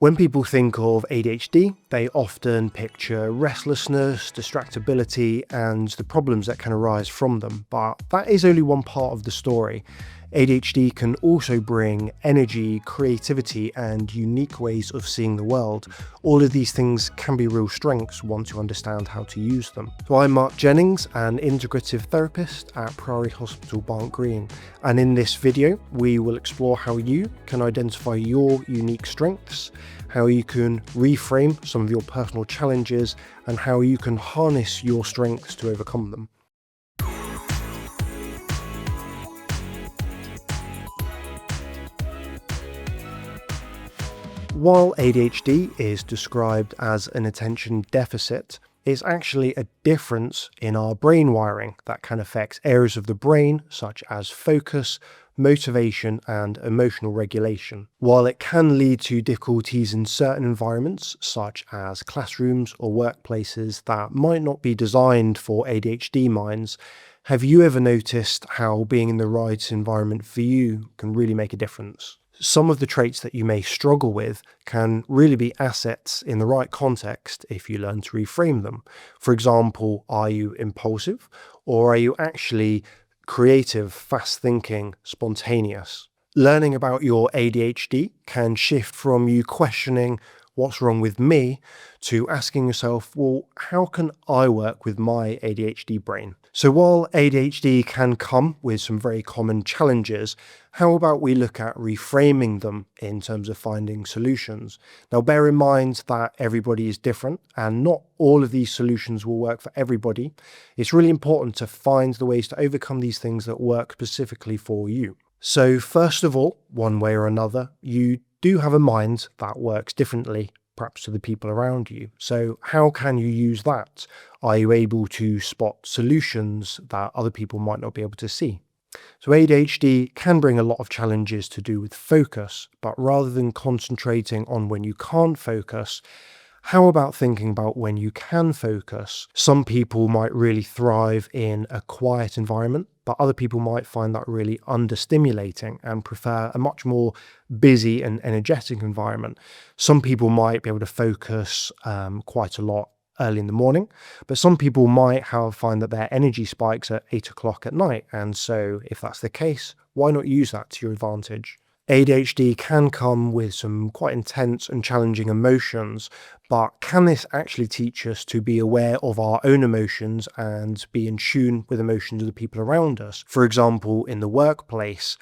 When people think of ADHD, they often picture restlessness, distractibility, and the problems that can arise from them. But that is only one part of the story. ADHD can also bring energy, creativity, and unique ways of seeing the world. All of these things can be real strengths once you understand how to use them. So I'm Jennings, an Integrative Therapist at Priory Hospital Barnt Green. And in this video, we will explore how you can identify your unique strengths, how you can reframe some of your personal challenges, and how you can harness your strengths to overcome them. While ADHD is described as an attention deficit, it's actually a difference in our brain wiring that can affect areas of the brain such as focus, motivation, and emotional regulation. While it can lead to difficulties in certain environments such as classrooms or workplaces that might not be designed for ADHD minds, have you ever noticed how being in the right environment for you can really make a difference? Some of the traits that you may struggle with can really be assets in the right context if you learn to reframe them. For example, are you impulsive, or are you actually creative, fast thinking, spontaneous? Learning about your ADHD can shift from you questioning what's wrong with me to asking yourself, well, how can I work with my ADHD brain? So while ADHD can come with some very common challenges, how about we look at reframing them in terms of finding solutions? Now, bear in mind that everybody is different and not all of these solutions will work for everybody. It's really important to find the ways to overcome these things that work specifically for you. So first of all, one way or another, you do have a mind that works differently, perhaps to the people around you. So how can you use that? Are you able to spot solutions that other people might not be able to see? So ADHD can bring a lot of challenges to do with focus, but rather than concentrating on when you can't focus, how about thinking about when you can focus? Some people might really thrive in a quiet environment, but other people might find that really understimulating and prefer a much more busy and energetic environment. Some people might be able to focus quite a lot early in the morning, but some people might find that their energy spikes at 8 o'clock at night. And so if that's the case, why not use that to your advantage? ADHD can come with some quite intense and challenging emotions, but can this actually teach us to be aware of our own emotions and be in tune with emotions of the people around us? For example, in the workplace,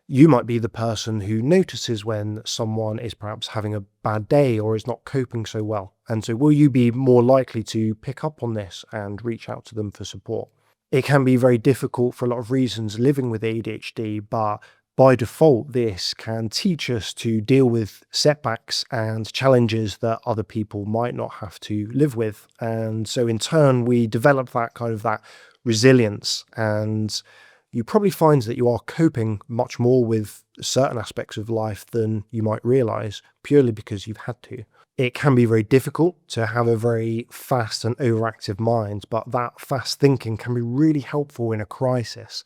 you might be the person who notices when someone is perhaps having a bad day or is not coping so well. And so will you be more likely to pick up on this and reach out to them for support? It can be very difficult for a lot of reasons living with ADHD, but by default, this can teach us to deal with setbacks and challenges that other people might not have to live with. And so in turn, we develop that resilience, and you probably find that you are coping much more with certain aspects of life than you might realize, purely because you've had to. It can be very difficult to have a very fast and overactive mind, but that fast thinking can be really helpful in a crisis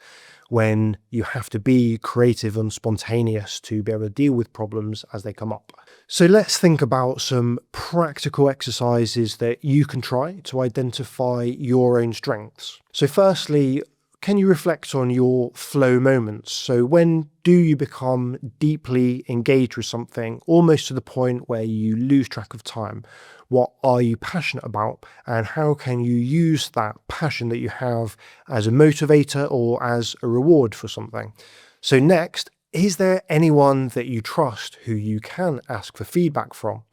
when you have to be creative and spontaneous to be able to deal with problems as they come up. So let's think about some practical exercises that you can try to identify your own strengths. So firstly, can you reflect on your flow moments? So when do you become deeply engaged with something, almost to the point where you lose track of time? What are you passionate about? And how can you use that passion that you have as a motivator or as a reward for something? So next, is there anyone that you trust who you can ask for feedback from?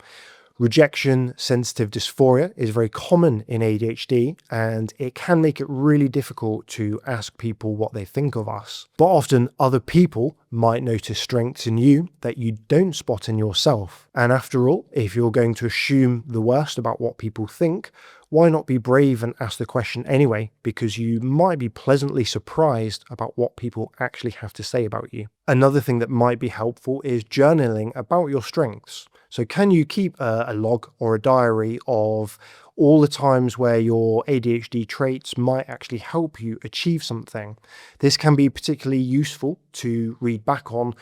Rejection sensitive dysphoria is very common in ADHD, and it can make it really difficult to ask people what they think of us. But often other people might notice strengths in you that you don't spot in yourself. And after all, if you're going to assume the worst about what people think, why not be brave and ask the question anyway? Because you might be pleasantly surprised about what people actually have to say about you. Another thing that might be helpful is journaling about your strengths. So can you keep a log or a diary of all the times where your ADHD traits might actually help you achieve something? This can be particularly useful to read back on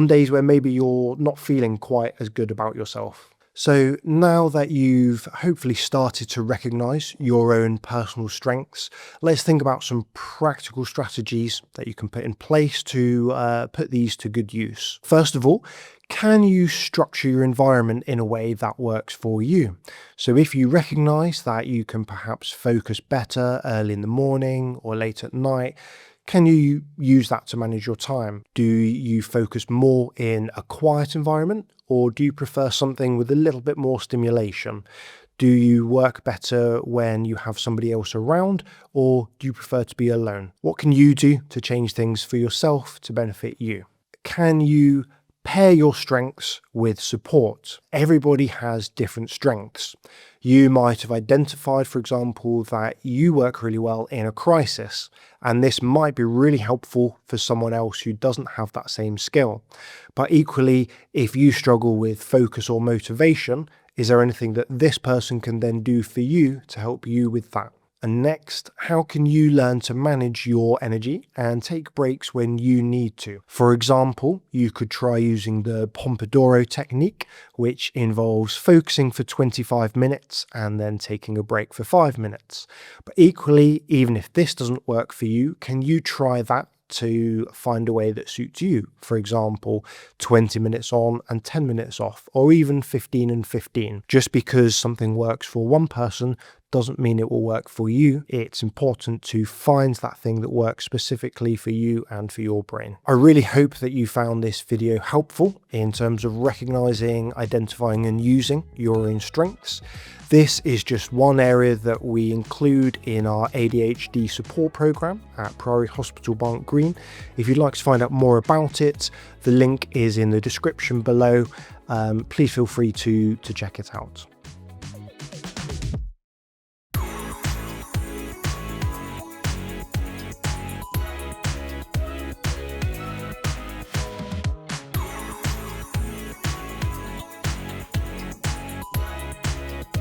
days where maybe you're not feeling quite as good about yourself. So now that you've hopefully started to recognize your own personal strengths, let's think about some practical strategies that you can put in place to put these to good use. First of all, can you structure your environment in a way that works for you? So if you recognize that you can perhaps focus better early in the morning or late at night, can you use that to manage your time? Do you focus more in a quiet environment, or do you prefer something with a little bit more stimulation? Do you work better when you have somebody else around, or do you prefer to be alone? What can you do to change things for yourself to benefit you? Can you pair your strengths with support? Everybody has different strengths. You might have identified, for example, that you work really well in a crisis, and this might be really helpful for someone else who doesn't have that same skill. But equally, if you struggle with focus or motivation, is there anything that this person can then do for you to help you with that? And next, how can you learn to manage your energy and take breaks when you need to? For example, you could try using the Pomodoro technique, which involves focusing for 25 minutes and then taking a break for 5 minutes. But equally, even if this doesn't work for you, can you try that to find a way that suits you? For example, 20 minutes on and 10 minutes off, or even 15 and 15. Just because something works for one person doesn't mean it will work for you. It's important to find that thing that works specifically for you and for your brain. I really hope that you found this video helpful in terms of recognizing, identifying, and using your own strengths. This is just one area that we include in our ADHD support program at Priory Hospital Barnt Green. If you'd like to find out more about it, the link is in the description below. Please feel free to check it out.